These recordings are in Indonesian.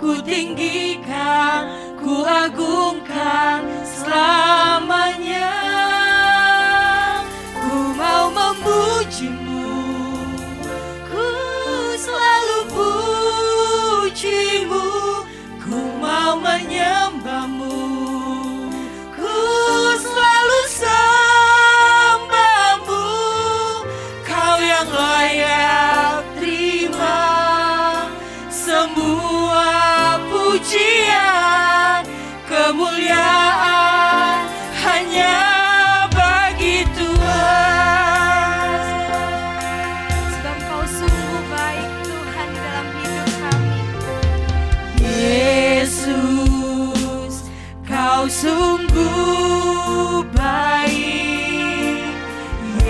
ku tinggikan, ku agungkan selamanya. Ku mau memujimu, ku selalu pujimu, ku mau menyembahmu, ku selalu sembahmu. Kau yang layak terima semua pujian, kemuliaan hanya bagi Tuhan. Sebab Kau sungguh baik Tuhan di dalam hidup kami. Yesus, Kau sungguh baik.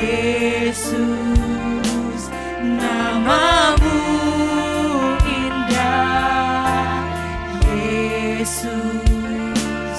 Yesus, namamu indah. Yesus,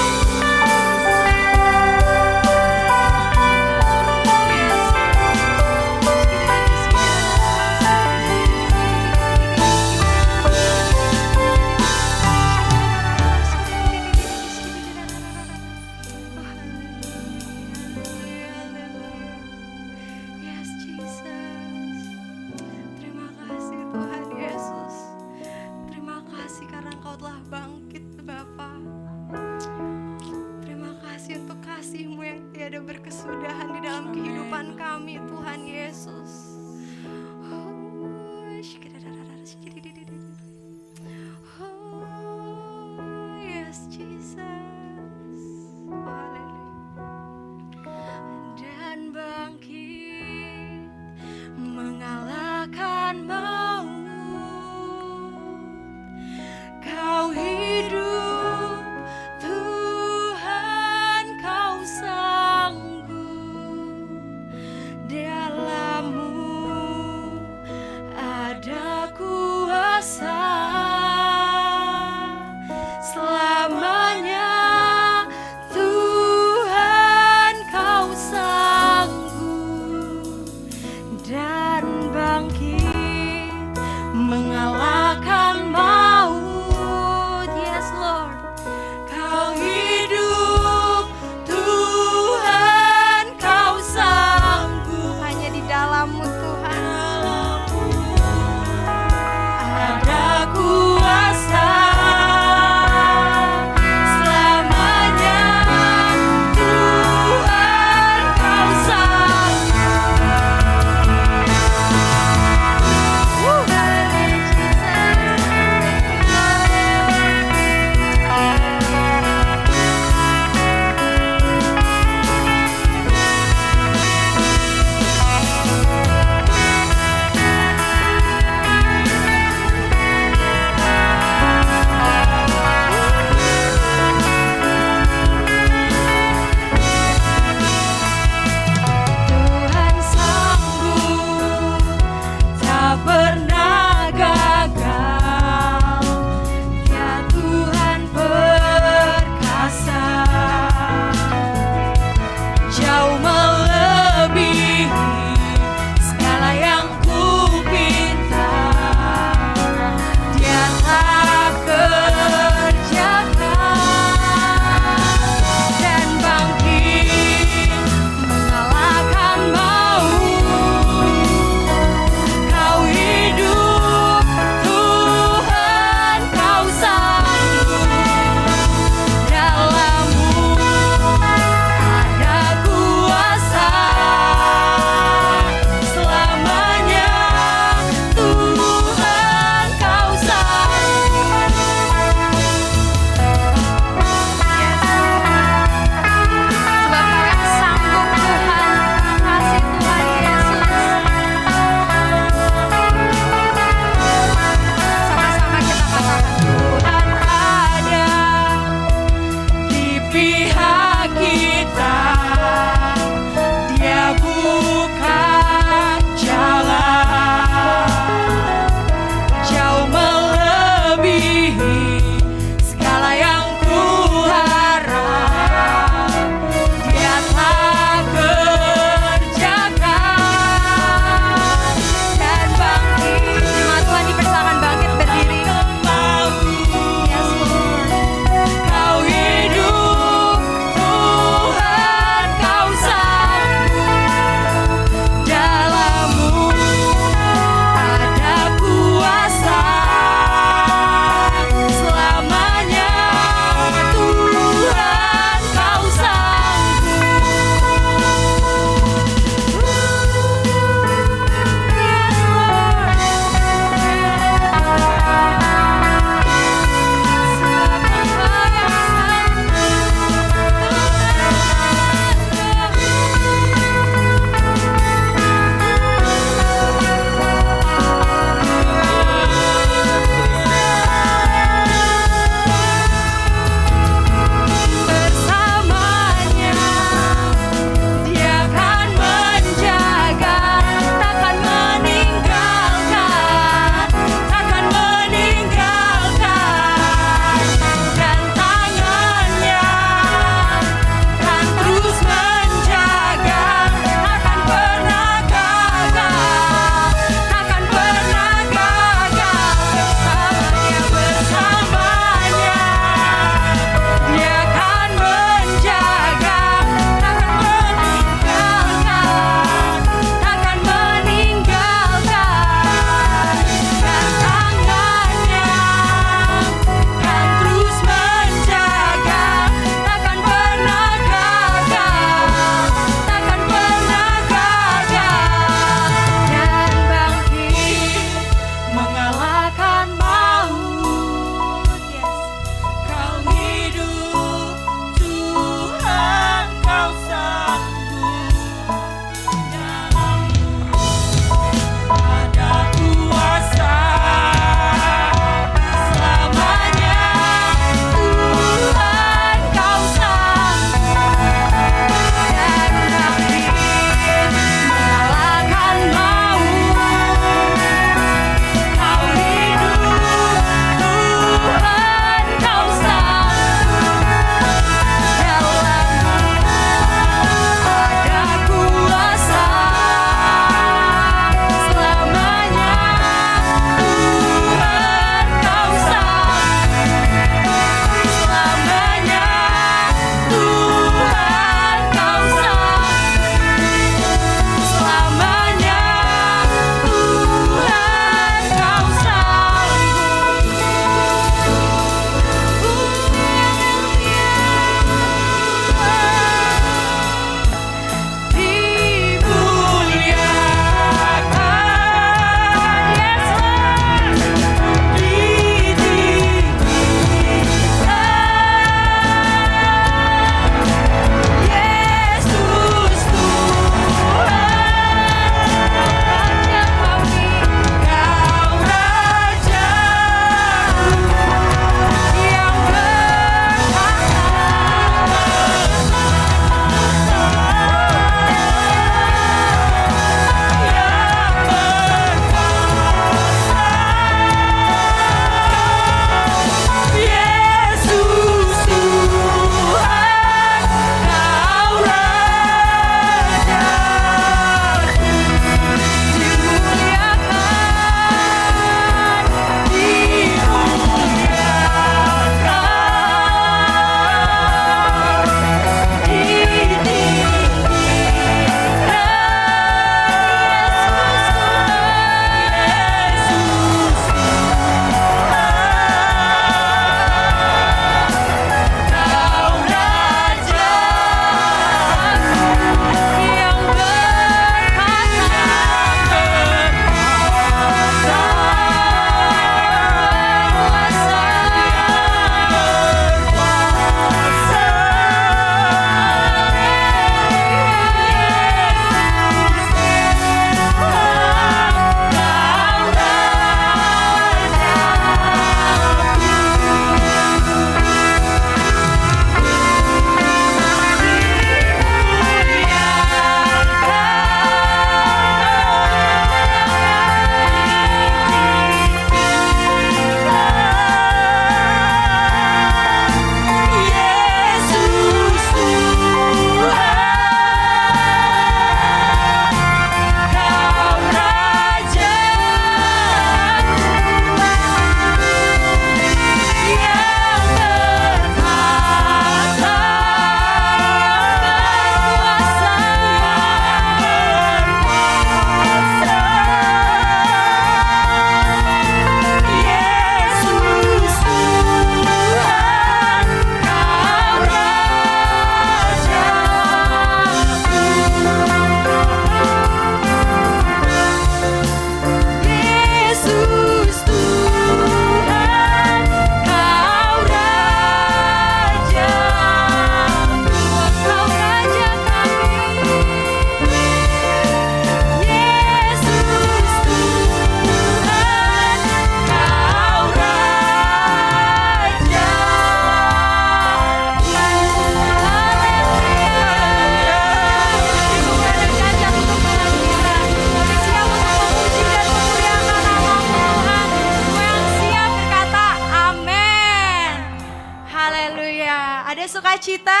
sukacita?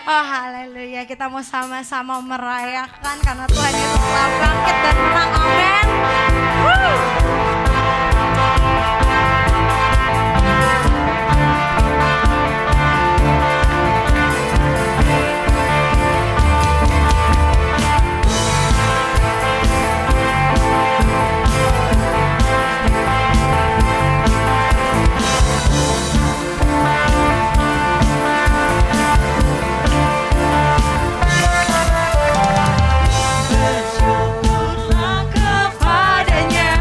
Oh haleluya, kita mau sama-sama merayakan karena Tuhan Yesus telah bangkit dan menang, amin. Bersyukurlah kepadanya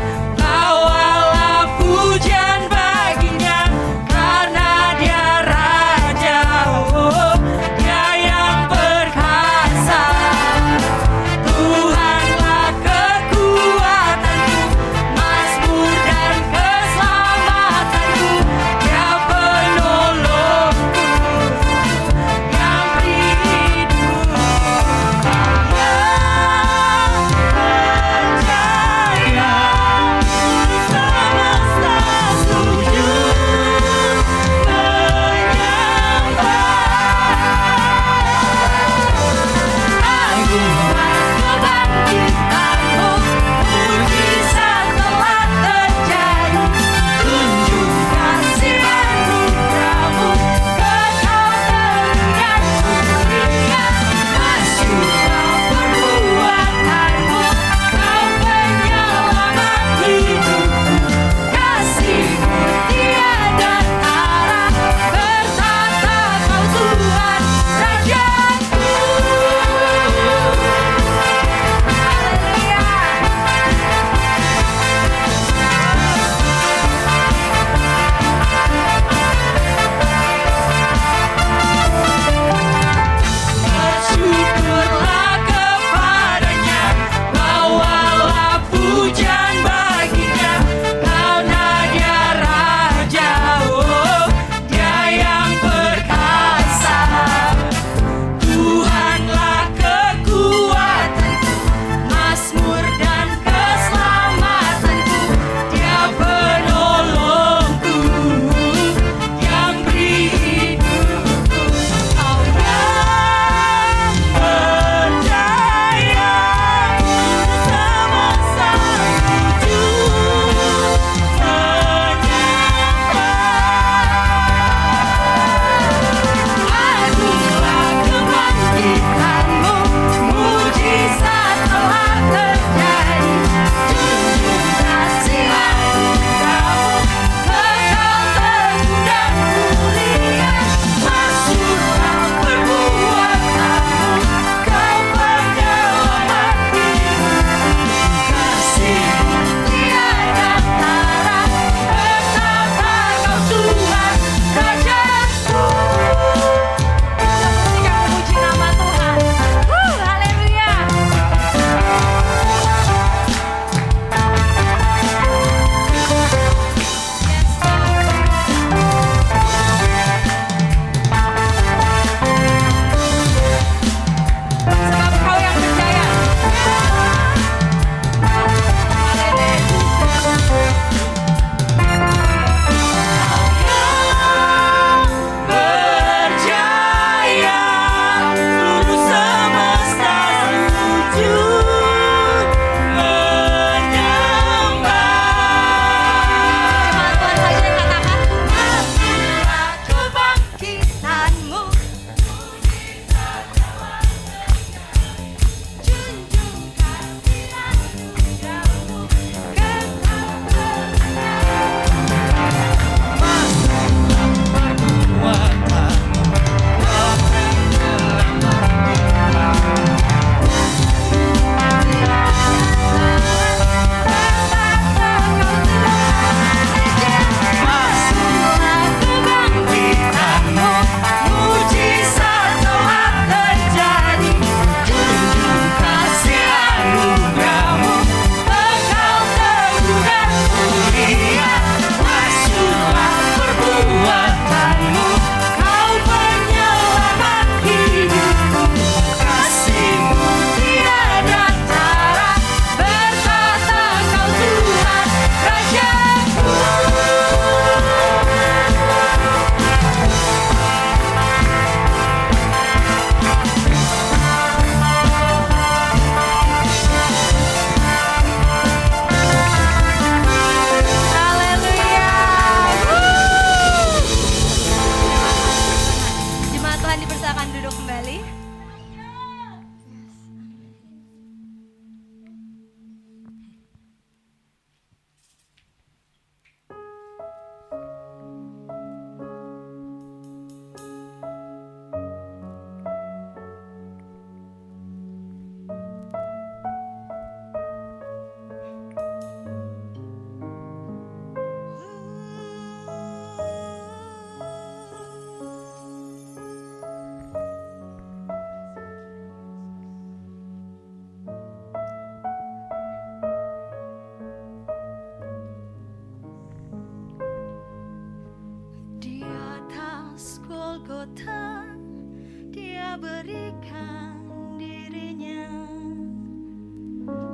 berikan dirinya,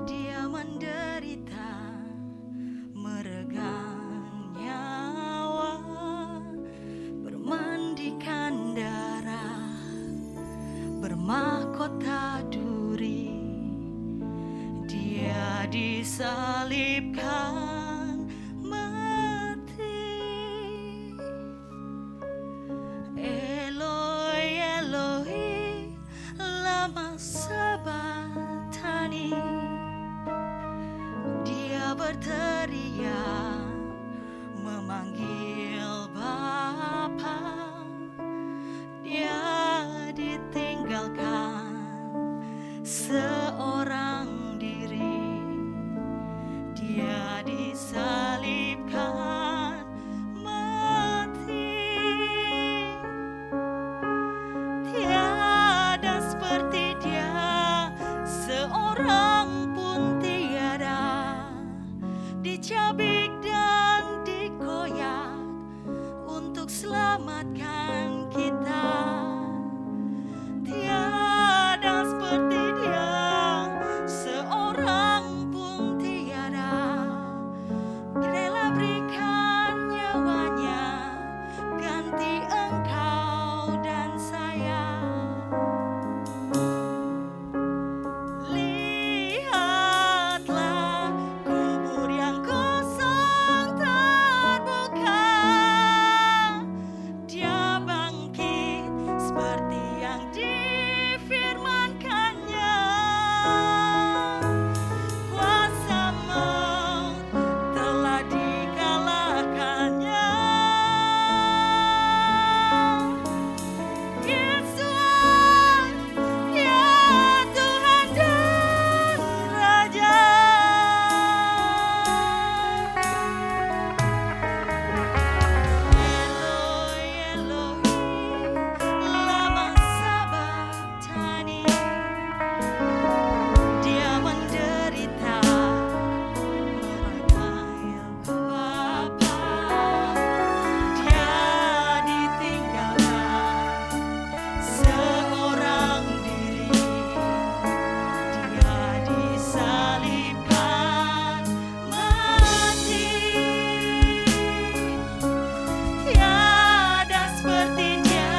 dia menderita, meregang nyawa, bermandikan darah, bermahkota duri, dia disalibkan mati. Eloi, Eloi, lama sabachthani. Dia berteriak memanggil Bapa. Dia ditinggalkan seorang diri, dia disalibkan mati. Tiada seperti dia, seorang pun tiada, dicabik dan dikoyak untuk selamatkan kita. Tiada seperti dia, seorang pun tiada, rela berikan nyawanya ganti engkau dan saya. Lihatlah kubur yang kosong terbuka, dia bangkit seperti yang difirmankannya. Kuasa maut telah dikalahkannya. Yesus, ya Tuhan dan Raja. Eloi, Eloi, lama sabachthani. Dia menderita, memanggil Bapa. Dia ditinggalkan seorang diri, dia disalibkan mati. Tiada seperti dia,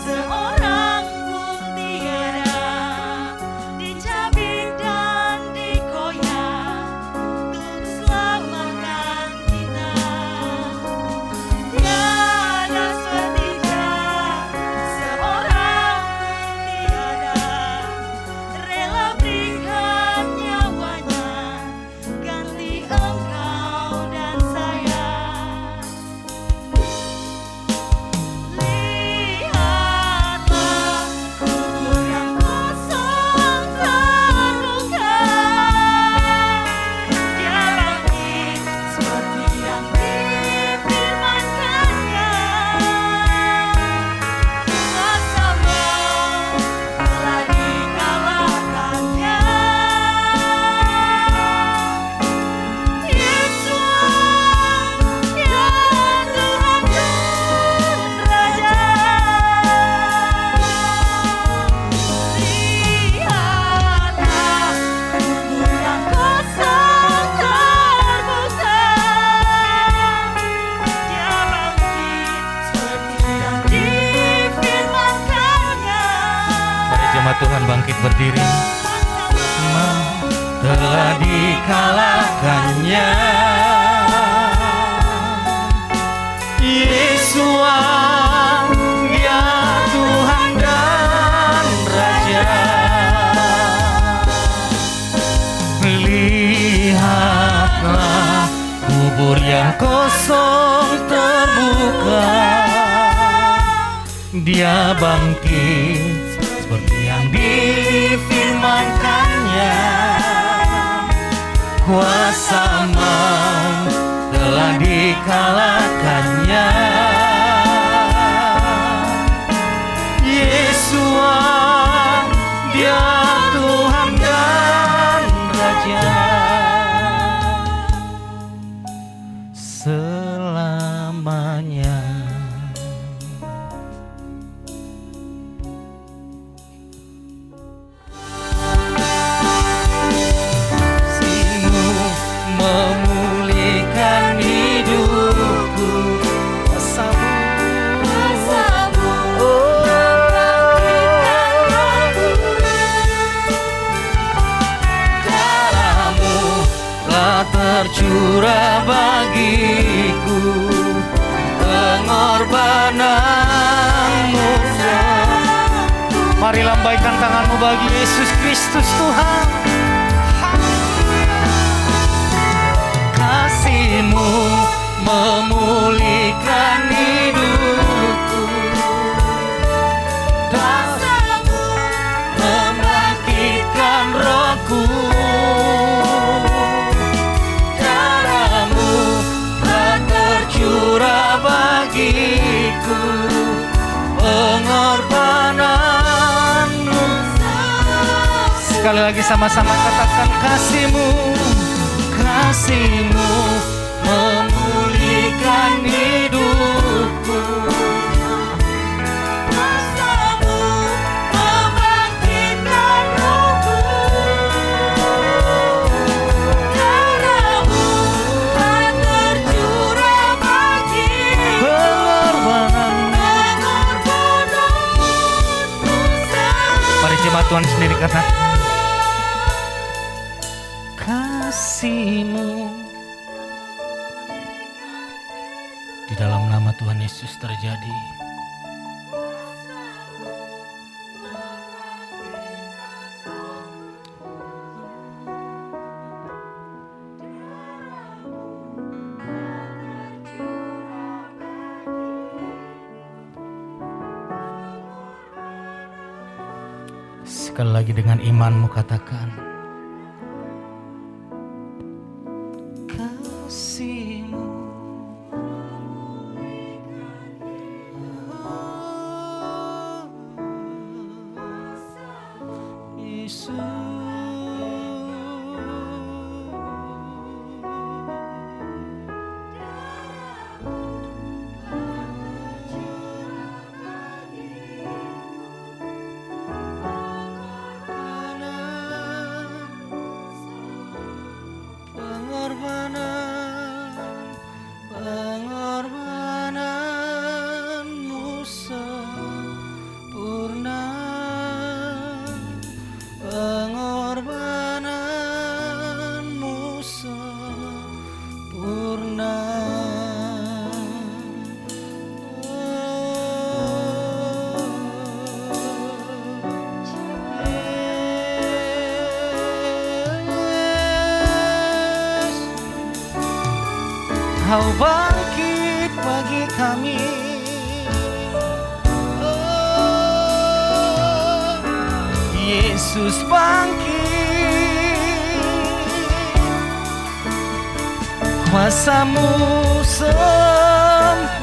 seorang pun tiada, dicabik dan dikoyak untuk selamatkan kita. Tiada seperti dia, seorang pun tiada, rela berikan nyawanya ganti engkau dan saya. Lihatlah kubur yang kosong terbuka, dia bangkit seperti yang difirmankannya. Kuasa maut telah dikalahkannya. Yesus, ya Tuhan dan Raja. Lihatlah kubur yang kosong terbuka, dia bangkit seperti yang difirmankannya. Mari jemaat Tuhan bangkit berdiri. Telah dikalahkannya. Yesus, dia Tuhan dan Raja. Lihatlah kubur yang kosong terbuka, dia bangkit seperti yang difirmankannya. Kuasa maut telah dikalahkannya. Yesus, dia Tuhan dan Raja. selamanya. tercurah bagiku, pengorbananmu. Mari lambaikan tanganmu bagi Yesus Kristus Tuhan. Kasih-Mu memulihkan hidupku, dosa-Mu membangkitkan rohku, darah-Mu telah tercurah bagiku, pengorbananmu. Sekali lagi sama-sama katakan kasih-Mu, kasih-Mu memulihkan hidupku, Kuasa-Mu membangkitkan rohku, darah-Mu telah tercurah bagiku, pengorbananmu. Mari jemaat Tuhan sendiri kata kasih-Mu. Di dalam nama Tuhan Yesus terjadi. Sekali lagi dengan imanmu katakan kasih-Mu. Yesus. Pengorbananmu sempurna, pengorbananmu sempurna. Kau bangkit bagi kami, oh, Yesus bangkit, kuasa-Mu sempurna,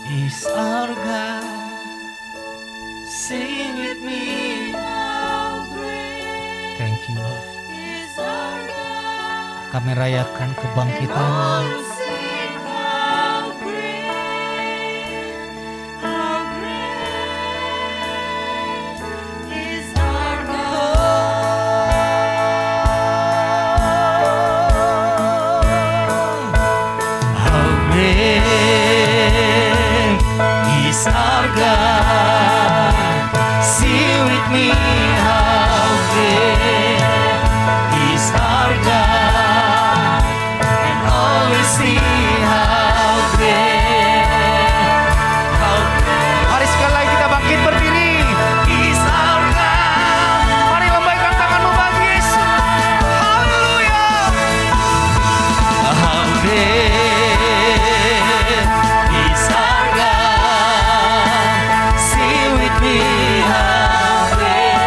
is our God. Sing with me. How great Thank you Lord. is our God. Kami rayakan kebangkitan. Oh, sing how great is our God. How great me how great is our God, and always see how great. Mari sekali lagi kita bangkit berdiri. Is our God. Mari lambaikan tanganmu bagi Yesus. Haleluya. How great is our God. See with me how great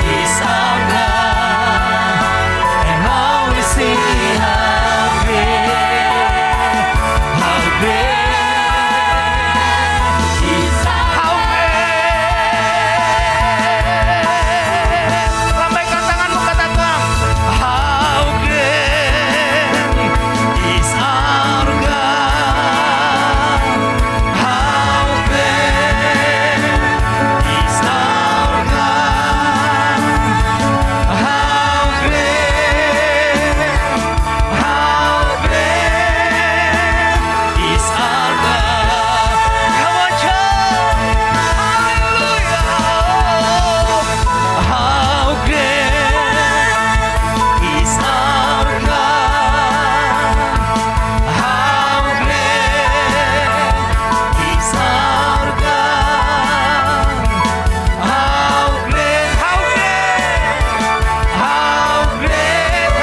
is our God, and always see how great, how great is our great. Lambaikan tanganmu, katakan, how great is our God, how great is our God, how great is our God. Come on, church. Hallelujah. How great is our God. How great is our God. How great, how great, how great,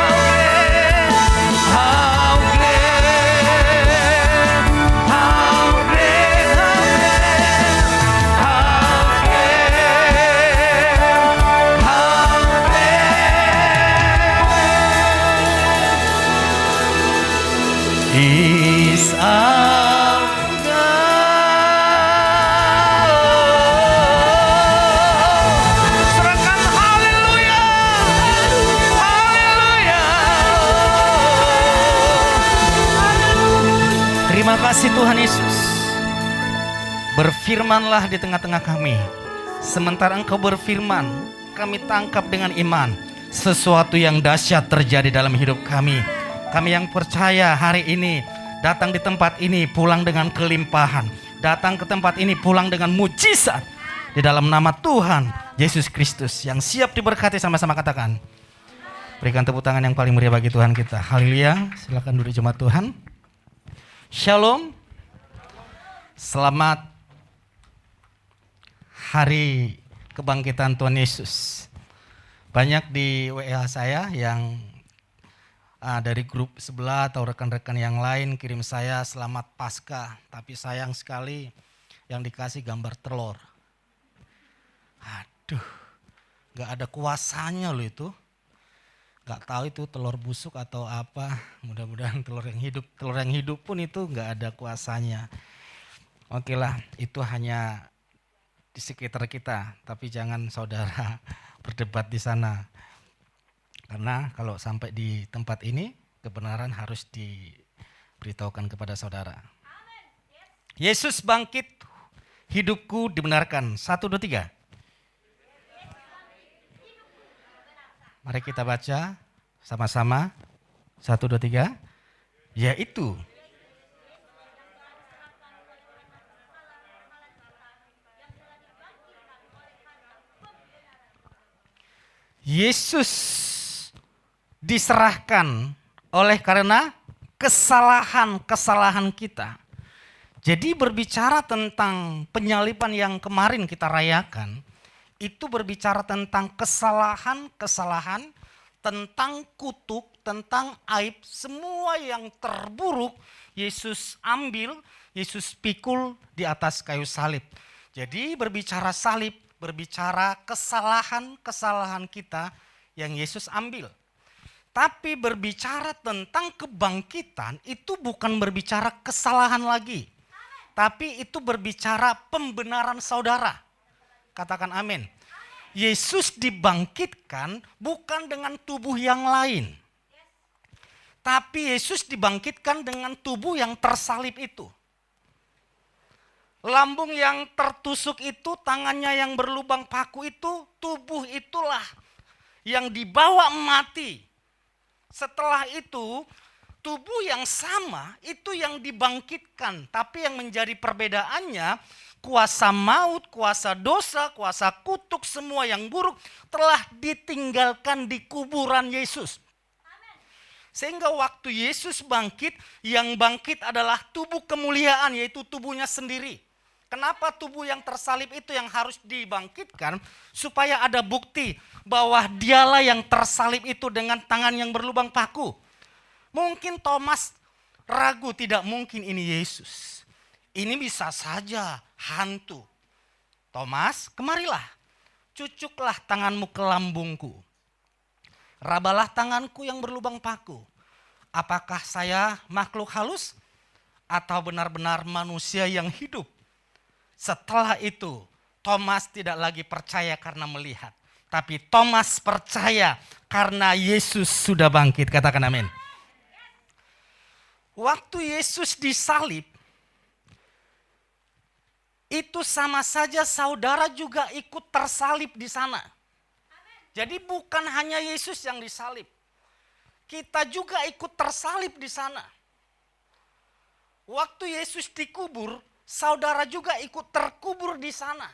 how great, how great, how great, is our God. Serahkan haleluya. Haleluya. Terima kasih Tuhan Yesus. Berfirmanlah di tengah-tengah kami. Sementara Engkau berfirman, kami tangkap dengan iman. Sesuatu yang dahsyat terjadi dalam hidup kami. Kami yang percaya hari ini datang di tempat ini pulang dengan kelimpahan. Datang ke tempat ini pulang dengan mujizat. Di dalam nama Tuhan Yesus Kristus yang siap diberkati, sama-sama katakan. Berikan tepuk tangan yang paling meriah bagi Tuhan kita. Haleluya. Silakan duduk jemaat Tuhan. Shalom. Selamat hari kebangkitan Tuhan Yesus. Banyak di WA saya yang dari grup sebelah atau rekan-rekan yang lain kirim saya selamat Paskah. Tapi sayang sekali yang dikasih gambar telur. Aduh, gak ada kuasanya loh itu. Gak tahu itu telur busuk atau apa. Mudah-mudahan telur yang hidup. Telur yang hidup pun itu gak ada kuasanya. Oke lah, itu hanya di sekitar kita. Tapi jangan saudara berdebat di sana. Karena kalau sampai di tempat ini, kebenaran harus diberitahukan kepada saudara. Yesus bangkit, hidupku dibenarkan. 1, 2, 3. Mari kita baca sama-sama. 1, 2, 3. Yaitu Yesus diserahkan oleh karena kesalahan-kesalahan kita. Jadi berbicara tentang penyaliban yang kemarin kita rayakan, itu berbicara tentang kesalahan-kesalahan, tentang kutuk, tentang aib, semua yang terburuk Yesus ambil, Yesus pikul di atas kayu salib. Jadi berbicara salib, berbicara kesalahan-kesalahan kita yang Yesus ambil. Tapi berbicara tentang kebangkitan itu bukan berbicara kesalahan lagi. Tapi itu berbicara pembenaran saudara. Katakan amin. Yesus dibangkitkan bukan dengan tubuh yang lain. Tapi Yesus dibangkitkan dengan tubuh yang tersalib itu. Lambung yang tertusuk itu, tangannya yang berlubang paku itu, tubuh itulah yang dibawa mati. Setelah itu, tubuh yang sama itu yang dibangkitkan. Tapi yang menjadi perbedaannya, kuasa maut, kuasa dosa, kuasa kutuk, semua yang buruk telah ditinggalkan di kuburan Yesus. Sehingga waktu Yesus bangkit, yang bangkit adalah tubuh kemuliaan, yaitu tubuhnya sendiri. Kenapa tubuh yang tersalib itu yang harus dibangkitkan? Supaya ada bukti bahwa dialah yang tersalib itu dengan tangan yang berlubang paku. Mungkin Thomas ragu, tidak mungkin ini Yesus. Ini bisa saja hantu. Thomas, kemarilah, cucuklah tanganmu ke lambungku. Rabalah tanganku yang berlubang paku. Apakah saya makhluk halus atau benar-benar manusia yang hidup? Setelah itu, Thomas tidak lagi percaya karena melihat. Tapi Thomas percaya karena Yesus sudah bangkit. Katakan amin. Waktu Yesus disalib, itu sama saja saudara juga ikut tersalib di sana. Jadi bukan hanya Yesus yang disalib. Kita juga ikut tersalib di sana. Waktu Yesus dikubur, saudara juga ikut terkubur di sana.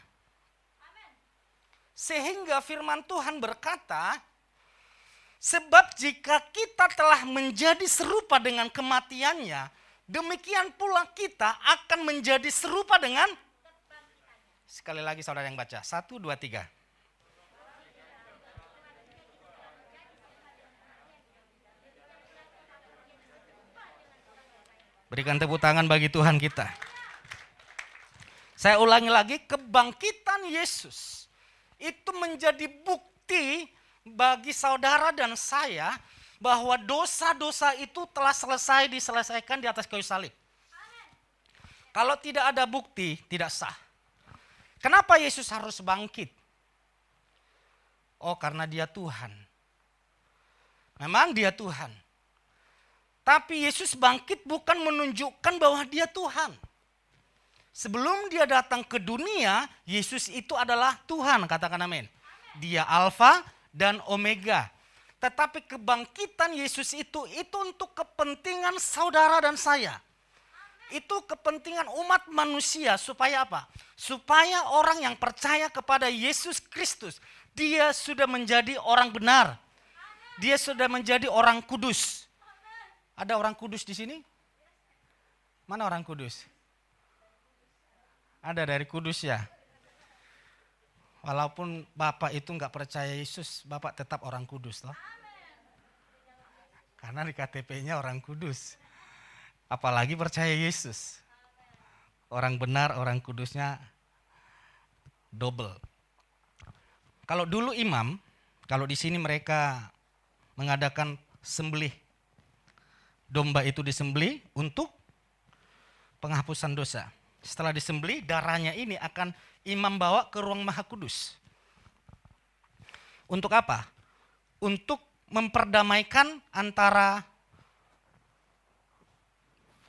Sehingga firman Tuhan berkata, sebab jika kita telah menjadi serupa dengan kematiannya, demikian pula kita akan menjadi serupa dengan, sekali lagi saudara yang baca, 1, 2, 3. Berikan tepuk tangan bagi Tuhan kita. Saya ulangi lagi, kebangkitan Yesus itu menjadi bukti bagi saudara dan saya bahwa dosa-dosa itu telah diselesaikan di atas kayu salib. Kalau tidak ada bukti, tidak sah. Kenapa Yesus harus bangkit? Oh, karena dia Tuhan. Memang dia Tuhan. Tapi Yesus bangkit bukan menunjukkan bahwa dia Tuhan. Sebelum dia datang ke dunia, Yesus itu adalah Tuhan, katakan amin. Dia Alfa dan Omega. Tetapi kebangkitan Yesus itu untuk kepentingan saudara dan saya. Itu kepentingan umat manusia, supaya apa? Supaya orang yang percaya kepada Yesus Kristus, dia sudah menjadi orang benar. Dia sudah menjadi orang kudus. Ada orang kudus di sini? Mana orang kudus? Ada dari kudus ya. Walaupun Bapak itu enggak percaya Yesus, Bapak tetap orang kudus loh. Karena di KTP-nya orang kudus. Apalagi percaya Yesus. Orang benar, orang kudusnya double. Kalau dulu imam, kalau di sini mereka mengadakan sembelih. Domba itu disembelih untuk penghapusan dosa. Setelah disembelih, darahnya ini akan imam bawa ke ruang maha kudus. Untuk apa? Untuk memperdamaikan antara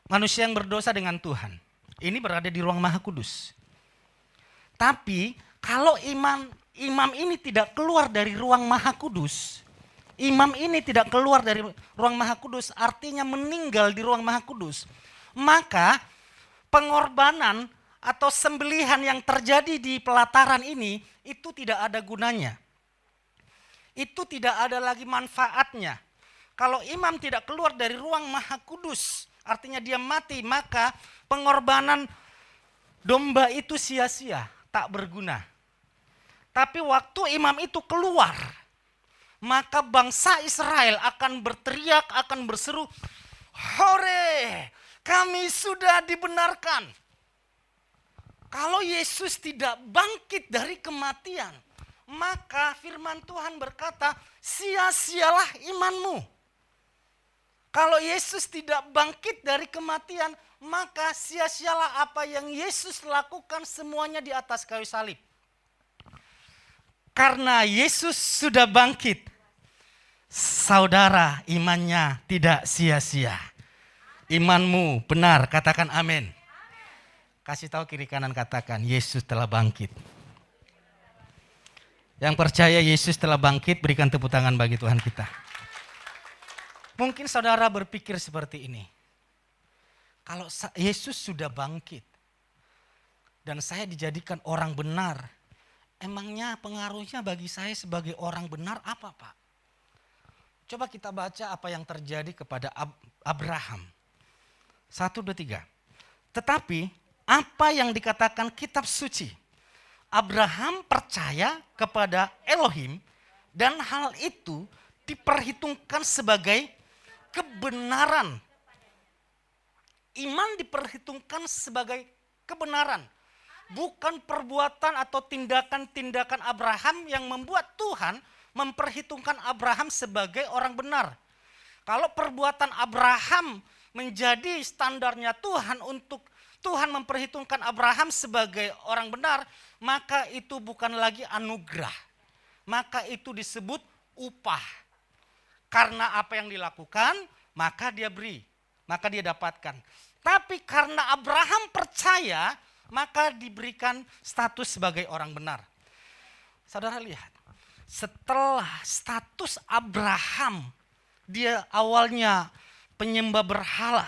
manusia yang berdosa dengan Tuhan. Ini berada di ruang maha kudus. Tapi kalau imam ini tidak keluar dari ruang maha kudus, imam ini tidak keluar dari ruang maha kudus, artinya meninggal di ruang maha kudus, maka pengorbanan atau sembelihan yang terjadi di pelataran ini itu tidak ada gunanya. Itu tidak ada lagi manfaatnya. Kalau imam tidak keluar dari ruang maha kudus, artinya dia mati, maka pengorbanan domba itu sia-sia, tak berguna. Tapi waktu imam itu keluar, maka bangsa Israel akan berteriak, akan berseru, "Hore, kami sudah dibenarkan." Kalau Yesus tidak bangkit dari kematian, maka firman Tuhan berkata, sia-sialah imanmu. Kalau Yesus tidak bangkit dari kematian, maka sia-sialah apa yang Yesus lakukan semuanya di atas kayu salib. Karena Yesus sudah bangkit, saudara imannya tidak sia-sia. Imanmu benar, katakan amin. Kasih tahu kiri kanan, katakan Yesus telah bangkit. Yang percaya Yesus telah bangkit, berikan tepuk tangan bagi Tuhan kita. Mungkin saudara berpikir seperti ini. Kalau Yesus sudah bangkit, dan saya dijadikan orang benar. Emangnya pengaruhnya bagi saya sebagai orang benar apa, Pak? Coba kita baca apa yang terjadi kepada Abraham. 1, 2, 3. Tetapi apa yang dikatakan kitab suci? Abraham percaya kepada Elohim dan hal itu diperhitungkan sebagai kebenaran. Iman diperhitungkan sebagai kebenaran. Bukan perbuatan atau tindakan-tindakan Abraham yang membuat Tuhan memperhitungkan Abraham sebagai orang benar. Kalau perbuatan Abraham menjadi standarnya Tuhan untuk Tuhan memperhitungkan Abraham sebagai orang benar, maka itu bukan lagi anugerah. Maka itu disebut upah. Karena apa yang dilakukan, maka dia beri, maka dia dapatkan. Tapi karena Abraham percaya, maka diberikan status sebagai orang benar. Saudara lihat, setelah status Abraham, dia awalnya penyembah berhala,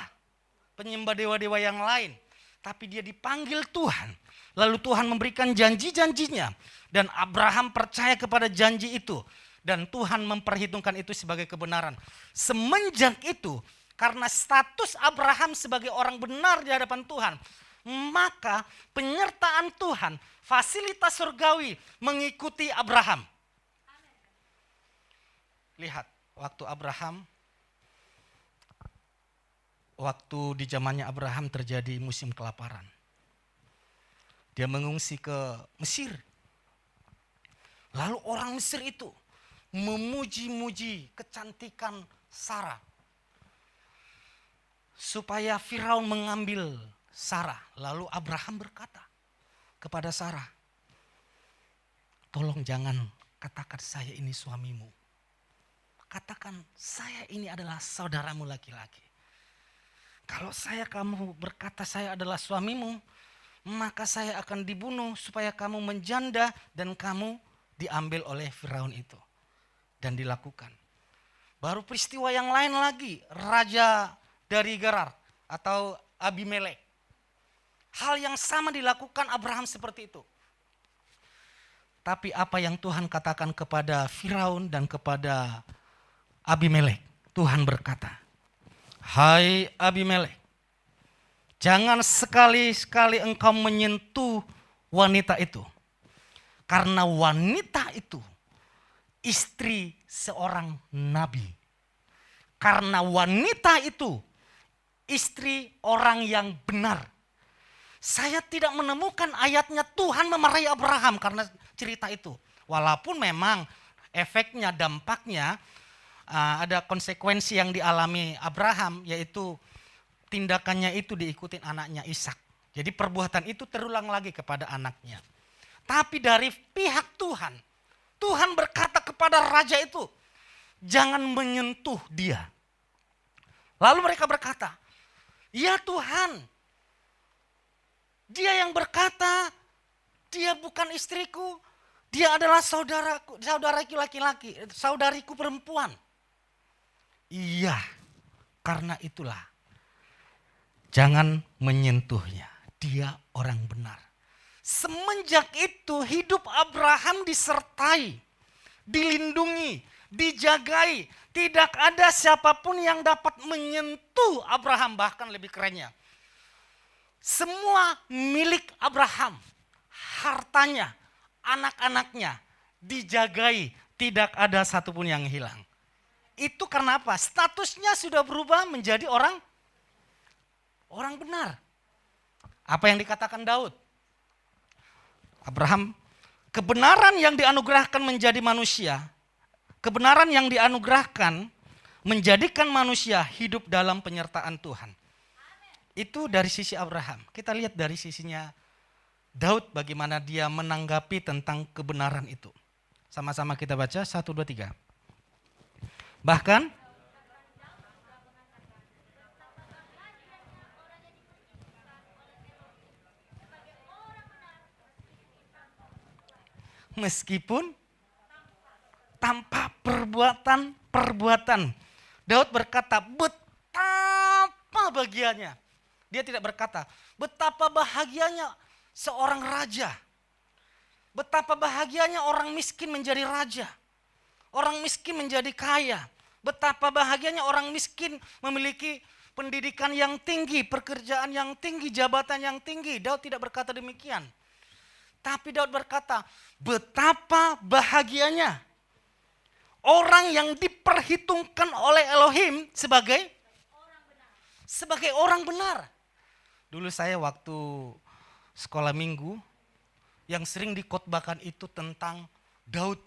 penyembah dewa-dewa yang lain. Tapi dia dipanggil Tuhan, lalu Tuhan memberikan janji-janjinya. Dan Abraham percaya kepada janji itu. Dan Tuhan memperhitungkan itu sebagai kebenaran. Semenjak itu, karena status Abraham sebagai orang benar di hadapan Tuhan, maka penyertaan Tuhan, fasilitas surgawi mengikuti Abraham. Lihat, waktu di zamannya Abraham terjadi musim kelaparan. Dia mengungsi ke Mesir. Lalu orang Mesir itu memuji-muji kecantikan Sarah. Supaya Firaun mengambil Sarah. Lalu Abraham berkata kepada Sarah, tolong jangan katakan saya ini suamimu. Katakan saya ini adalah saudaramu laki-laki. Kalau kamu berkata saya adalah suamimu, maka saya akan dibunuh supaya kamu menjanda dan kamu diambil oleh Firaun itu. Dan dilakukan. Baru peristiwa yang lain lagi, raja dari Gerar atau Abimelek. Hal yang sama dilakukan Abraham seperti itu. Tapi apa yang Tuhan katakan kepada Firaun dan kepada Abimelek? Tuhan berkata, hai Abimelek, jangan sekali-sekali engkau menyentuh wanita itu. Karena wanita itu istri seorang nabi. Karena wanita itu istri orang yang benar. Saya tidak menemukan ayatnya Tuhan memarahi Abraham karena cerita itu. Walaupun memang efeknya, dampaknya ada konsekuensi yang dialami Abraham, yaitu tindakannya itu diikuti anaknya Ishak. Jadi perbuatan itu terulang lagi kepada anaknya. Tapi dari pihak Tuhan, Tuhan berkata kepada raja itu, jangan menyentuh dia. Lalu mereka berkata, ya Tuhan, dia yang berkata, dia bukan istriku, dia adalah saudaraku laki-laki, saudariku perempuan. Iya, karena itulah, jangan menyentuhnya, dia orang benar. Semenjak itu hidup Abraham disertai, dilindungi, dijagai. Tidak ada siapapun yang dapat menyentuh Abraham, bahkan lebih kerennya. Semua milik Abraham, hartanya, anak-anaknya dijagai, tidak ada satupun yang hilang. Itu karena apa? Statusnya sudah berubah menjadi orang benar. Apa yang dikatakan Daud? Abraham, kebenaran yang dianugerahkan menjadi manusia, kebenaran yang dianugerahkan menjadikan manusia hidup dalam penyertaan Tuhan. Itu dari sisi Abraham. Kita lihat dari sisinya Daud bagaimana dia menanggapi tentang kebenaran itu. Sama-sama kita baca 1, 2, 3. Bahkan meskipun tanpa perbuatan. Daud berkata, betapa bahagianya. Dia tidak berkata, betapa bahagianya seorang raja. Betapa bahagianya orang miskin menjadi raja. Orang miskin menjadi kaya. Betapa bahagianya orang miskin memiliki pendidikan yang tinggi, pekerjaan yang tinggi, jabatan yang tinggi. Daud tidak berkata demikian. Tapi Daud berkata, betapa bahagianya orang yang diperhitungkan oleh Elohim sebagai orang benar. Dulu saya waktu sekolah minggu, yang sering dikhotbahkan itu tentang Daud.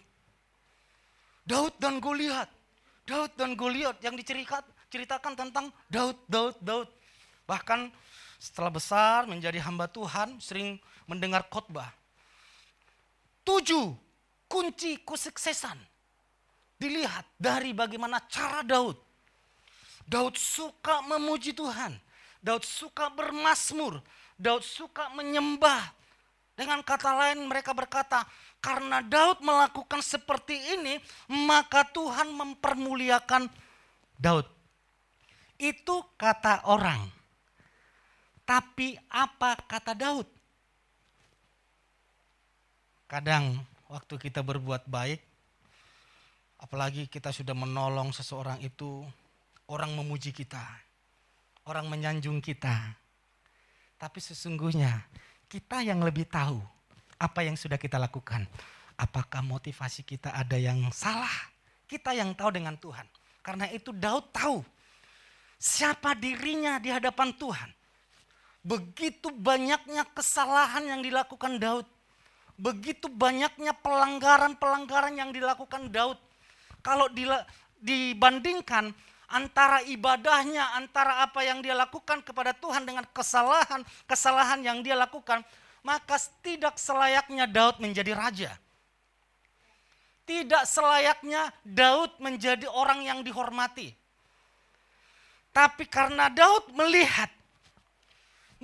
Daud dan Goliat. Daud dan Goliat yang diceritakan tentang Daud. Bahkan setelah besar menjadi hamba Tuhan, sering mendengar khotbah. 7 kunci kesuksesan dilihat dari bagaimana cara Daud. Daud suka memuji Tuhan. Daud suka bermazmur. Daud suka menyembah. Dengan kata lain mereka berkata, karena Daud melakukan seperti ini, maka Tuhan mempermuliakan Daud. Itu kata orang. Tapi apa kata Daud? Kadang waktu kita berbuat baik, apalagi kita sudah menolong seseorang itu, orang memuji kita, orang menyanjung kita. Tapi sesungguhnya kita yang lebih tahu apa yang sudah kita lakukan. Apakah motivasi kita ada yang salah? Kita yang tahu dengan Tuhan. Karena itu Daud tahu siapa dirinya di hadapan Tuhan. Begitu banyaknya kesalahan yang dilakukan Daud. Begitu banyaknya pelanggaran-pelanggaran yang dilakukan Daud. Kalau dibandingkan antara ibadahnya, antara apa yang dia lakukan kepada Tuhan dengan kesalahan yang dia lakukan, maka tidak selayaknya Daud menjadi raja. Tidak selayaknya Daud menjadi orang yang dihormati. Tapi karena Daud melihat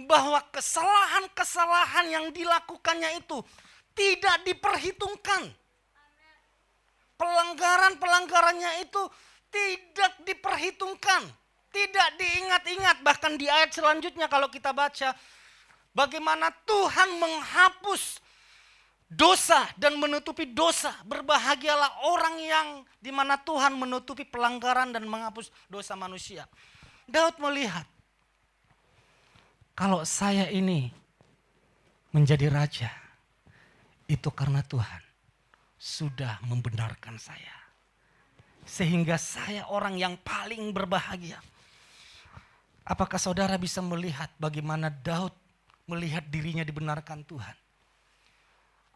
bahwa kesalahan-kesalahan yang dilakukannya itu tidak diperhitungkan. Pelanggaran-pelanggarannya itu tidak diperhitungkan, tidak diingat-ingat. Bahkan di ayat selanjutnya kalau kita baca, bagaimana Tuhan menghapus dosa dan menutupi dosa. Berbahagialah orang yang dimana Tuhan menutupi pelanggaran dan menghapus dosa manusia. Daud melihat, kalau saya ini menjadi raja, itu karena Tuhan sudah membenarkan saya. Sehingga saya orang yang paling berbahagia. Apakah saudara bisa melihat bagaimana Daud melihat dirinya dibenarkan Tuhan?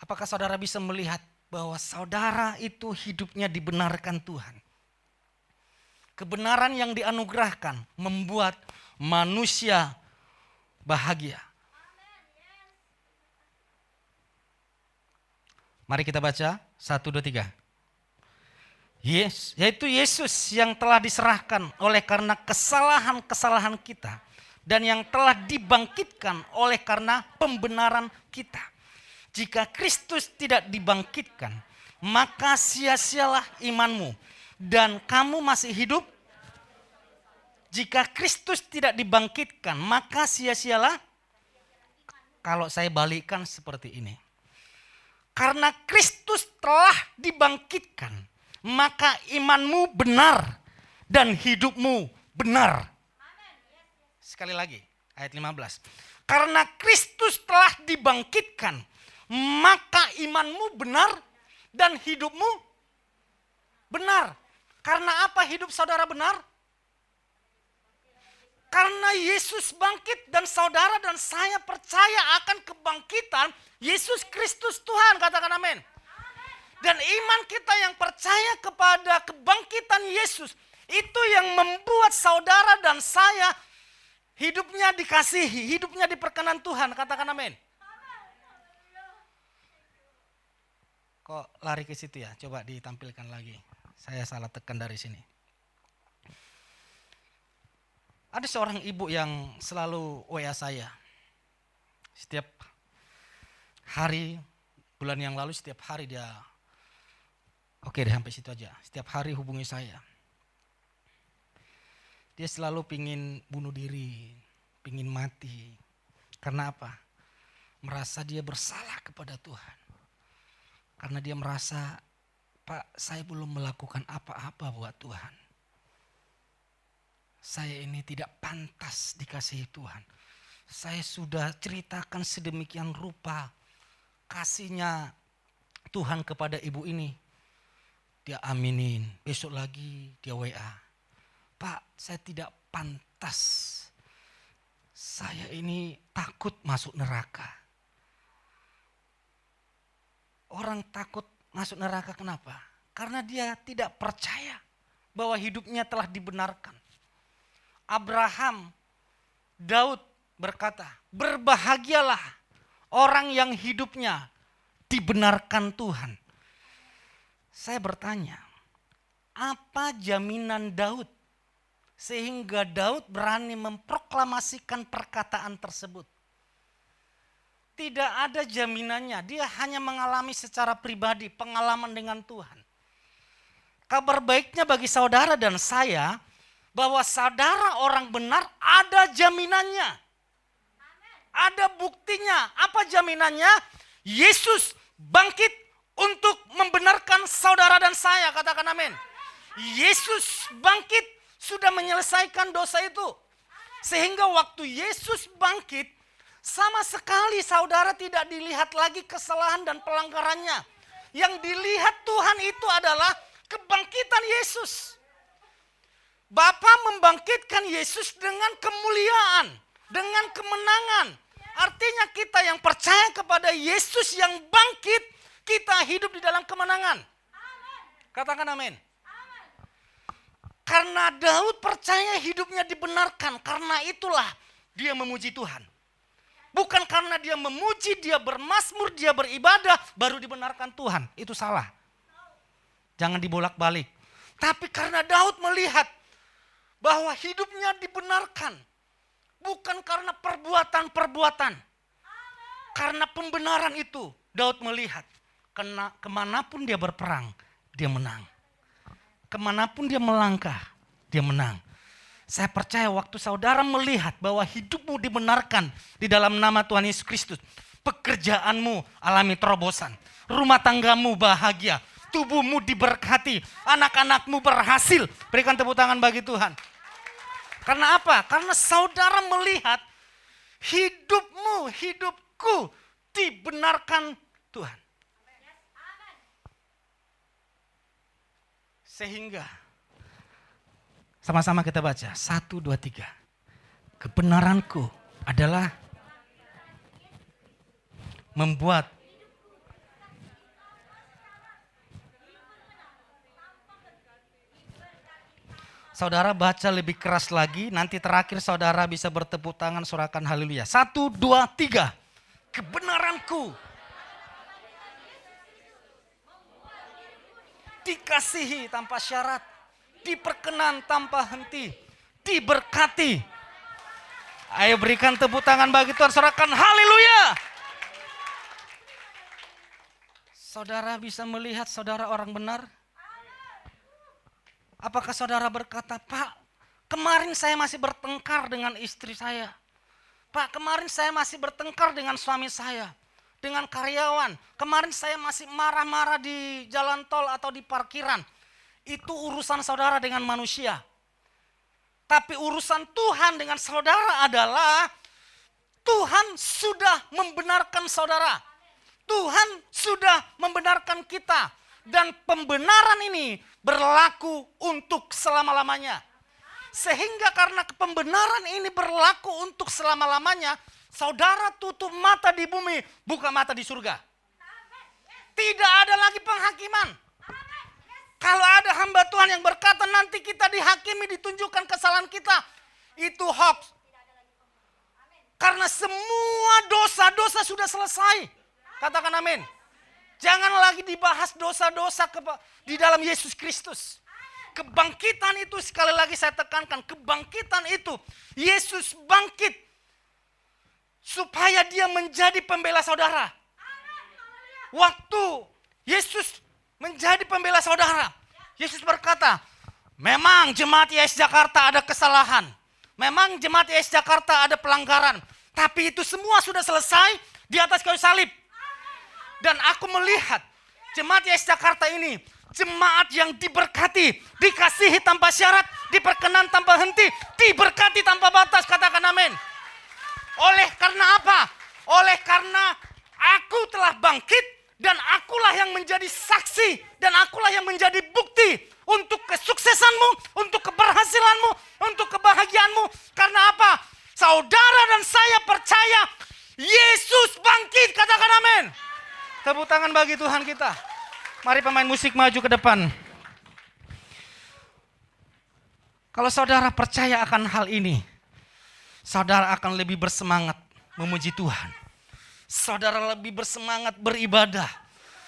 Apakah saudara bisa melihat bahwa saudara itu hidupnya dibenarkan Tuhan? Kebenaran yang dianugerahkan membuat manusia bahagia. Mari kita baca 1, 2, 3. Yaitu Yesus yang telah diserahkan oleh karena kesalahan-kesalahan kita dan yang telah dibangkitkan oleh karena pembenaran kita. Jika Kristus tidak dibangkitkan, maka sia-sialah imanmu dan kamu masih hidup. Jika Kristus tidak dibangkitkan, maka sia-sialah. Kalau saya balikkan seperti ini. Karena Kristus telah dibangkitkan, maka imanmu benar dan hidupmu benar. Sekali lagi, ayat 15. Karena Kristus telah dibangkitkan, maka imanmu benar dan hidupmu benar. Karena apa hidup saudara benar? Karena Yesus bangkit dan saudara dan saya percaya akan kebangkitan Yesus Kristus Tuhan. Katakan amin. Dan iman kita yang percaya kepada kebangkitan Yesus, itu yang membuat saudara dan saya hidupnya dikasihi, hidupnya diperkenan Tuhan. Katakan amin. Kok lari ke situ ya? Coba ditampilkan lagi. Saya salah tekan dari sini. Ada seorang ibu yang selalu WA saya. Setiap hari, bulan yang lalu setiap hari dia, oke deh sampai situ aja. Setiap hari hubungi saya. Dia selalu pingin bunuh diri, pingin mati. Karena apa? merasa dia bersalah kepada Tuhan. Karena dia merasa, Pak, saya belum melakukan apa-apa buat Tuhan. Saya ini tidak pantas dikasihi Tuhan. Saya sudah ceritakan sedemikian rupa kasihnya Tuhan kepada ibu ini. Dia aminin, besok lagi dia WA. Pak, saya tidak pantas. Saya ini takut masuk neraka. Orang takut masuk neraka kenapa? Karena dia tidak percaya bahwa hidupnya telah dibenarkan. Abraham, Daud berkata, berbahagialah orang yang hidupnya dibenarkan Tuhan. Saya bertanya, apa jaminan Daud sehingga Daud berani memproklamasikan perkataan tersebut? Tidak ada jaminannya, dia hanya mengalami secara pribadi pengalaman dengan Tuhan. Kabar baiknya bagi saudara dan saya, bahwa saudara orang benar ada jaminannya. Ada buktinya. Apa jaminannya? Yesus bangkit untuk membenarkan saudara dan saya. Katakan amin. Yesus bangkit sudah menyelesaikan dosa itu. Sehingga waktu Yesus bangkit, sama sekali saudara tidak dilihat lagi kesalahan dan pelanggarannya. Yang dilihat Tuhan itu adalah kebangkitan Yesus. Bapa membangkitkan Yesus dengan kemuliaan, dengan kemenangan. Artinya kita yang percaya kepada Yesus yang bangkit, kita hidup di dalam kemenangan. Katakan amin. Karena Daud percaya hidupnya dibenarkan, karena itulah dia memuji Tuhan. Bukan karena dia memuji, dia bermazmur, dia beribadah, baru dibenarkan Tuhan. Itu salah. Jangan dibolak-balik. Tapi karena Daud melihat bahwa hidupnya dibenarkan. Bukan karena perbuatan-perbuatan. Karena pembenaran itu Daud melihat. Kemanapun dia berperang, dia menang. Kemanapun dia melangkah, dia menang. Saya percaya waktu saudara melihat bahwa hidupmu dibenarkan di dalam nama Tuhan Yesus Kristus. Pekerjaanmu alami terobosan. Rumah tanggamu bahagia. Tubuhmu diberkati. Anak-anakmu berhasil. Berikan tepuk tangan bagi Tuhan. Karena apa? Karena saudara melihat hidupmu, hidupku dibenarkan Tuhan. Sehingga sama-sama kita baca. 1, 2, 3. Kebenaranku adalah membuat saudara baca lebih keras lagi. Nanti terakhir saudara bisa bertepuk tangan, sorakan haleluya. 1, 2, 3. Kebenaranku dikasihi tanpa syarat. Diperkenan tanpa henti, diberkati. Ayo berikan tepuk tangan bagi Tuhan, sorakan haleluya. Saudara bisa melihat saudara orang benar? Apakah saudara berkata, Pak, kemarin saya masih bertengkar dengan istri saya. Pak, kemarin saya masih bertengkar dengan suami saya, dengan karyawan. Kemarin saya masih marah-marah di jalan tol atau di parkiran. Itu urusan saudara dengan manusia. Tapi urusan Tuhan dengan saudara adalah Tuhan sudah membenarkan saudara. Tuhan sudah membenarkan kita. Dan pembenaran ini berlaku untuk selama-lamanya. Sehingga karena pembenaran ini berlaku untuk selama-lamanya, saudara tutup mata di bumi, buka mata di surga. Tidak ada lagi penghakiman. Kalau ada hamba Tuhan yang berkata nanti kita dihakimi, ditunjukkan kesalahan kita, itu hoax. Karena semua dosa-dosa sudah selesai. Katakan amin. Jangan lagi dibahas dosa-dosa di dalam Yesus Kristus. Kebangkitan itu sekali lagi saya tekankan. Kebangkitan itu Yesus bangkit supaya dia menjadi pembela saudara. Waktu Yesus menjadi pembela saudara, Yesus berkata, memang jemaat YS Jakarta ada kesalahan. Memang jemaat YS Jakarta ada pelanggaran. Tapi itu semua sudah selesai di atas kayu salib. Dan aku melihat jemaat YS Jakarta ini, jemaat yang diberkati, dikasihi tanpa syarat, diperkenan tanpa henti, diberkati tanpa batas. Katakan amin. Oleh karena apa? Oleh karena aku telah bangkit dan akulah yang menjadi saksi dan akulah yang menjadi bukti untuk kesuksesanmu, untuk keberhasilanmu, untuk kebahagiaanmu. Karena apa? Saudara dan saya percaya Yesus bangkit. Katakan amin. Tepuk tangan bagi Tuhan kita. Mari pemain musik maju ke depan. Kalau saudara percaya akan hal ini, saudara akan lebih bersemangat memuji Tuhan. Saudara lebih bersemangat beribadah.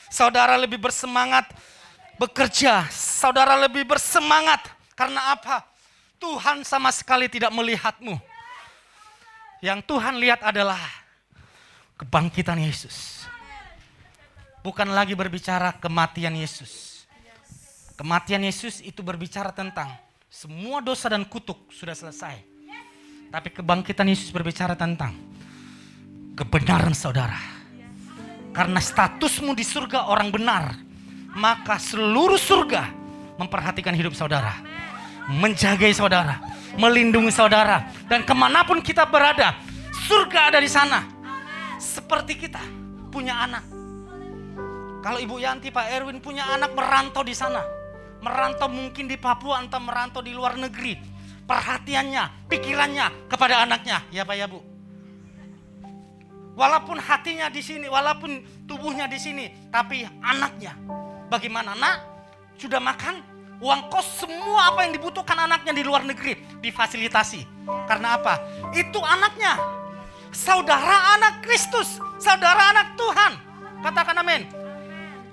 Saudara lebih bersemangat bekerja. Saudara lebih bersemangat. Karena apa? Tuhan sama sekali tidak melihatmu. Yang Tuhan lihat adalah kebangkitan Yesus. Bukan lagi berbicara kematian Yesus. Kematian Yesus itu berbicara tentang semua dosa dan kutuk sudah selesai. Tapi kebangkitan Yesus berbicara tentang kebenaran saudara. Karena statusmu di surga orang benar, maka seluruh surga memperhatikan hidup saudara, menjagai saudara, melindungi saudara. Dan kemanapun kita berada, surga ada di sana. Seperti kita punya anak. Kalau Ibu Yanti, Pak Erwin punya anak merantau di sana. Merantau mungkin di Papua atau merantau di luar negeri. Perhatiannya, pikirannya kepada anaknya. Ya Pak ya Bu. Walaupun hatinya di sini, walaupun tubuhnya di sini. Tapi anaknya. Bagaimana nak? Sudah makan? Uang kos semua apa yang dibutuhkan anaknya di luar negeri. Difasilitasi. Karena apa? Itu anaknya. Saudara anak Kristus. Saudara anak Tuhan. Katakan amin.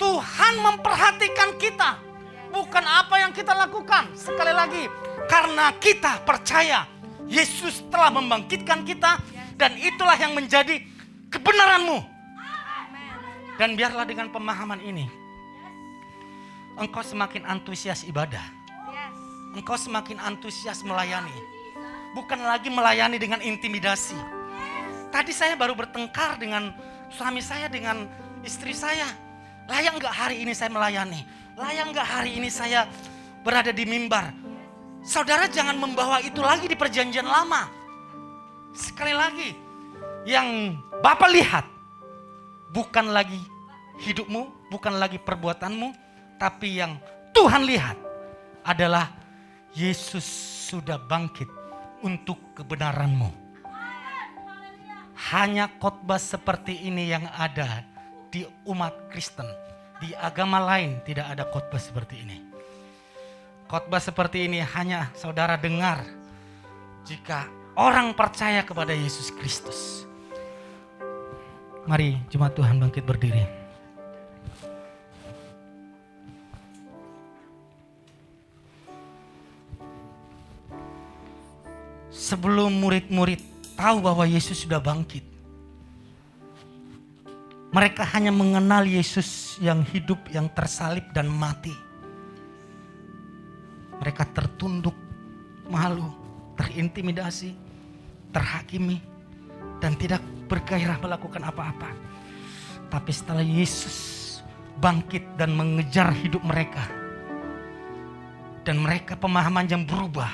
Tuhan memperhatikan kita, bukan apa yang kita lakukan. Sekali lagi, karena kita percaya Yesus telah membangkitkan kita, dan itulah yang menjadi kebenaranmu. Dan biarlah dengan pemahaman ini, engkau semakin antusias ibadah, engkau semakin antusias melayani, bukan lagi melayani dengan intimidasi. Tadi saya baru bertengkar dengan suami saya, dengan istri saya. Layak enggak hari ini saya melayani? Layak enggak hari ini saya berada di mimbar? Saudara jangan membawa itu lagi di perjanjian lama. Sekali lagi, yang Bapa lihat bukan lagi hidupmu, bukan lagi perbuatanmu, tapi yang Tuhan lihat adalah Yesus sudah bangkit untuk kebenaranmu. Hanya khotbah seperti ini yang ada di umat Kristen. Di agama lain tidak ada khotbah seperti ini. Khotbah seperti ini hanya saudara dengar jika orang percaya kepada Yesus Kristus. Mari jemaat Tuhan bangkit berdiri. Sebelum murid-murid tahu bahwa Yesus sudah bangkit, mereka hanya mengenal Yesus yang hidup, yang tersalib dan mati. Mereka tertunduk, malu, terintimidasi, terhakimi, dan tidak bergairah melakukan apa-apa. Tapi setelah Yesus bangkit dan mengejar hidup mereka, dan mereka pemahaman yang berubah,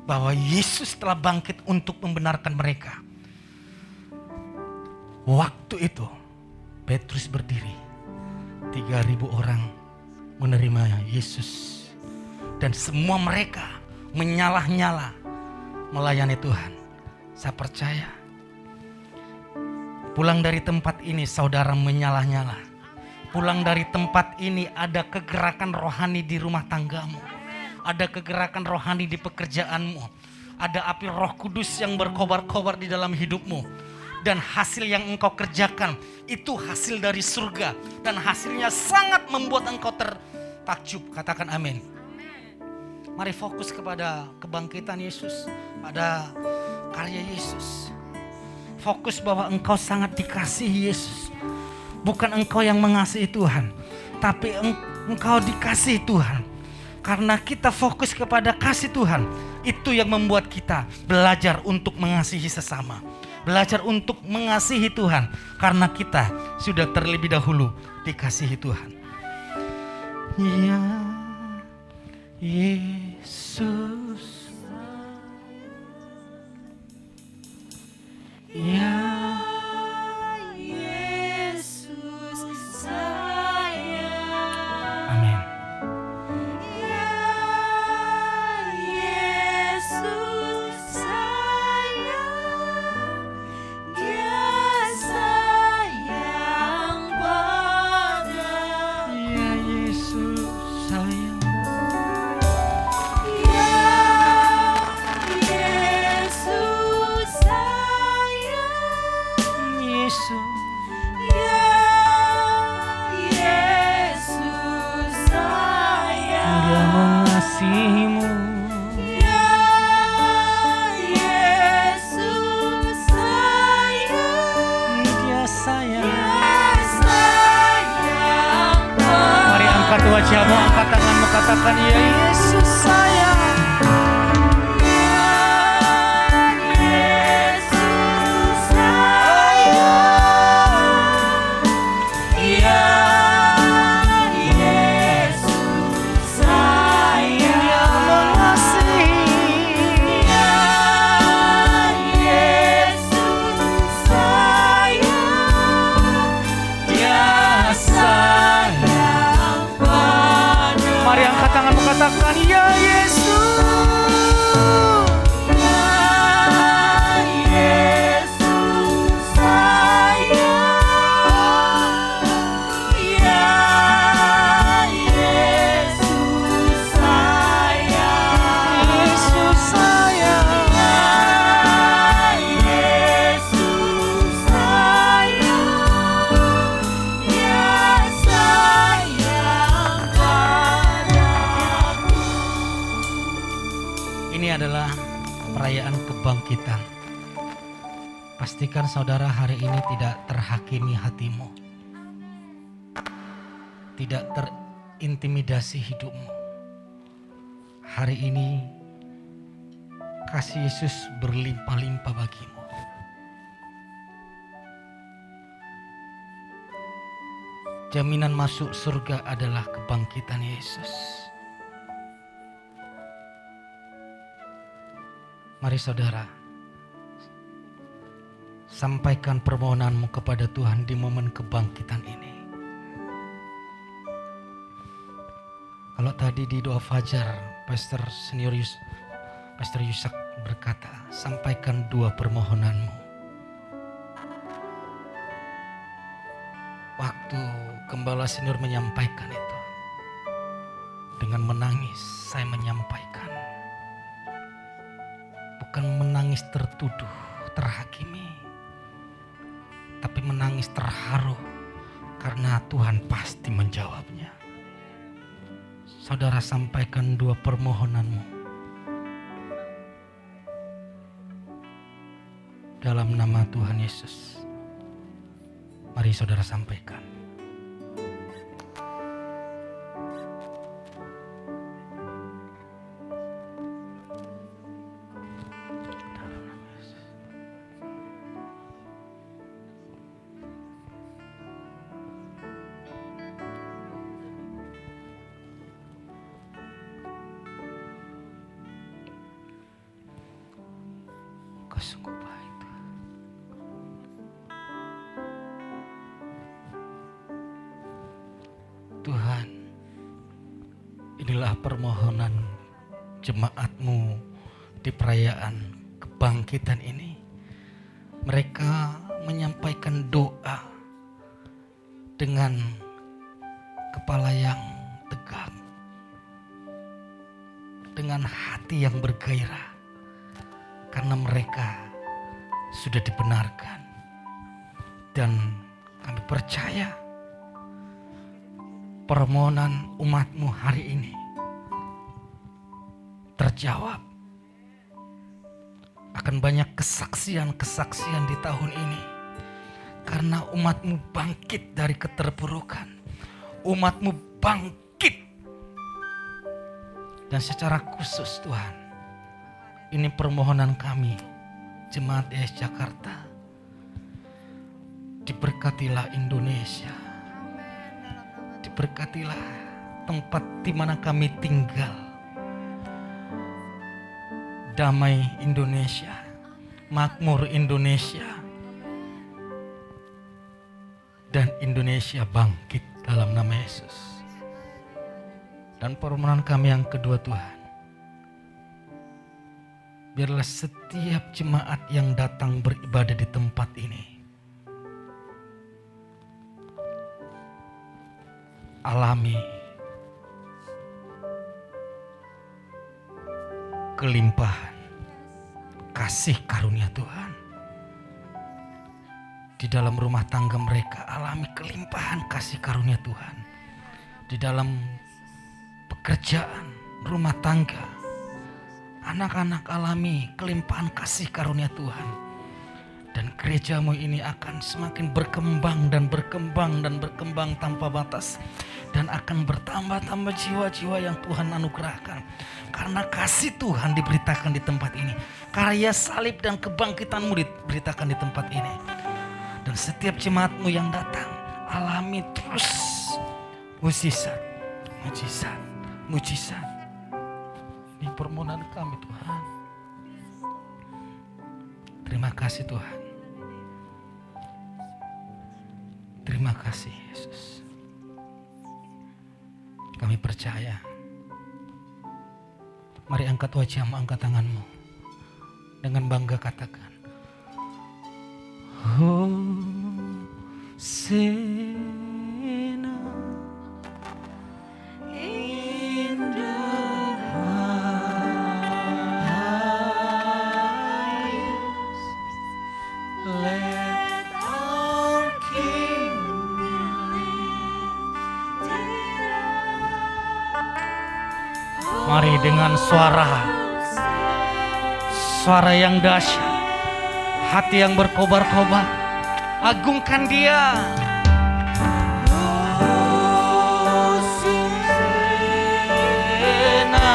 bahwa Yesus telah bangkit untuk membenarkan mereka. Waktu itu, Petrus berdiri, 3.000 orang menerima Yesus. Dan semua mereka menyalah-nyala melayani Tuhan. Saya percaya, pulang dari tempat ini saudara menyalah-nyala. Pulang dari tempat ini ada kegerakan rohani di rumah tanggamu. Ada kegerakan rohani di pekerjaanmu. Ada api Roh Kudus yang berkobar-kobar di dalam hidupmu. Dan hasil yang engkau kerjakan itu hasil dari surga. Dan hasilnya sangat membuat engkau tertakjub. Katakan amin. Mari fokus kepada kebangkitan Yesus. Pada karya Yesus. Fokus bahwa engkau sangat dikasihi Yesus. Bukan engkau yang mengasihi Tuhan. Tapi engkau dikasihi Tuhan. Karena kita fokus kepada kasih Tuhan. Itu yang membuat kita belajar untuk mengasihi sesama. Belajar untuk mengasihi Tuhan karena kita sudah terlebih dahulu dikasihi Tuhan. Ya Yesus, ya Yesus sayang. Amin. Ya Yesus sayang. Dia sayang padaku. Ya Yesus sayang. Ya Yesus sayang. Yesus, Ya Yesus sayang. Dia mengasihimu. Ya Yesus sayang. Dia sayang. Dia sayang Mari angkat wajahmu, angkat tanganmu, katakan ya Yesus sayang. Yesus sayang. Ya Yesus sayang. Dia mengasihi. Ya Yesus sayang. Dia sayang padaku. Mari angkat tanganmu, katakan ya Yesus. Yesus sayang. Ya Yesus sayang. Yesus sayang. Yesus sayang. Dia sayang padaku. Ini adalah perayaan kebangkitan. Pastikan saudara hari ini tidak terhakimi hatimu. Tidak terintimidasi hidupmu. Hari ini kasih Yesus berlimpah-limpah bagimu. Jaminan masuk surga adalah kebangkitan Yesus. Mari saudara, sampaikan permohonanmu kepada Tuhan di momen kebangkitan ini. Kalau tadi di doa fajar, Pastor Yusak berkata, sampaikan 2 permohonanmu. Waktu Gembala Senior menyampaikan itu, dengan menangis saya menyampaikan. Bukan menangis tertuduh, terhakimi, tapi menangis terharu karena Tuhan pasti menjawabnya. Saudara sampaikan 2 permohonanmu dalam nama Tuhan Yesus. Mari saudara sampaikan. Kau sungguh baik Tuhan. Tuhan, inilah permohonan jemaat-Mu di perayaan kebangkitan ini. Mereka menyampaikan doa dengan kepala yang tegak, dengan hati yang bergairah, karena mereka sudah dibenarkan. Dan kami percaya permohonan umat-Mu hari ini terjawab. Akan banyak kesaksian-kesaksian di tahun ini. Karena umat-Mu bangkit dari keterpurukan. Umat-Mu bangkit. Dan secara khusus Tuhan, ini permohonan kami, Jemaat ES Jakarta, Diberkatilah Indonesia. Diberkatilah tempat di mana kami tinggal. Damai Indonesia, makmur Indonesia, dan Indonesia bangkit dalam nama Yesus. Dan permohonan kami yang kedua Tuhan, biarlah setiap jemaat yang datang beribadah di tempat ini alami kelimpahan kasih karunia Tuhan. Di dalam rumah tangga mereka alami kelimpahan kasih karunia Tuhan. Di dalam pekerjaan, rumah tangga, anak-anak alami kelimpahan kasih karunia Tuhan. Dan gerejamu ini akan semakin berkembang dan berkembang dan berkembang tanpa batas. Dan akan bertambah-tambah jiwa-jiwa yang Tuhan anugerahkan. Karena kasih Tuhan diberitakan di tempat ini. Karya salib dan kebangkitanmu diberitakan di tempat ini. Dan setiap jemaatmu yang datang alami terus mujizat, mujizat, mujizat. Ini permohonan kami Tuhan. Terima kasih Tuhan. Terima kasih Yesus. Kami percaya. Mari angkat wajahmu, angkat tanganmu. Dengan bangga katakan, Hosana in the highest. Let our King be lifted up. Mari dengan suara yang dahsyat, hati yang berkobar-kobar, agungkan Dia. Hosana,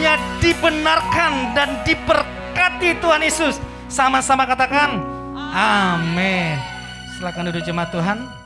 hidupnya dibenarkan dan diberkati Tuhan Yesus. Sama-sama katakan amin. Silakan duduk jemaat Tuhan.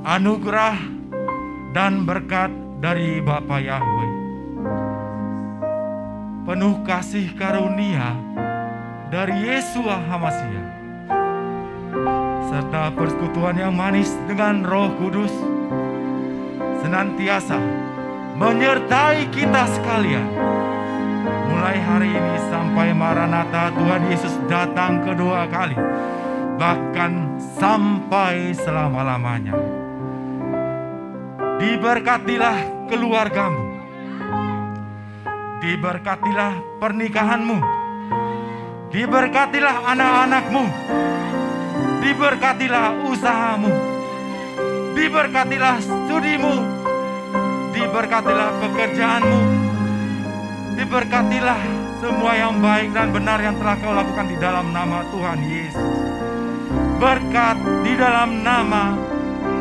anugerah dan berkat dari Bapa Yahweh, penuh kasih karunia dari Yesua HaMasiah, serta persekutuan yang manis dengan Roh Kudus senantiasa menyertai kita sekalian, mulai hari ini sampai Maranatha Tuhan Yesus datang kedua kali, bahkan sampai selama-lamanya. Diberkatilah keluargamu, diberkatilah pernikahanmu, diberkatilah anak-anakmu, diberkatilah usahamu, diberkatilah studimu, diberkatilah pekerjaanmu, diberkatilah semua yang baik dan benar yang telah kau lakukan di dalam nama Tuhan Yesus. Berkat di dalam nama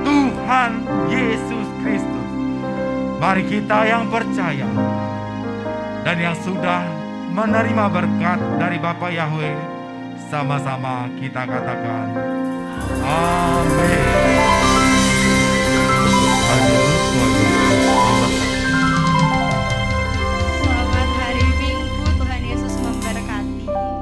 Tuhan Yesus Kristus. Mari kita yang percaya dan yang sudah menerima berkat dari Bapa Yahweh, sama-sama kita katakan amin.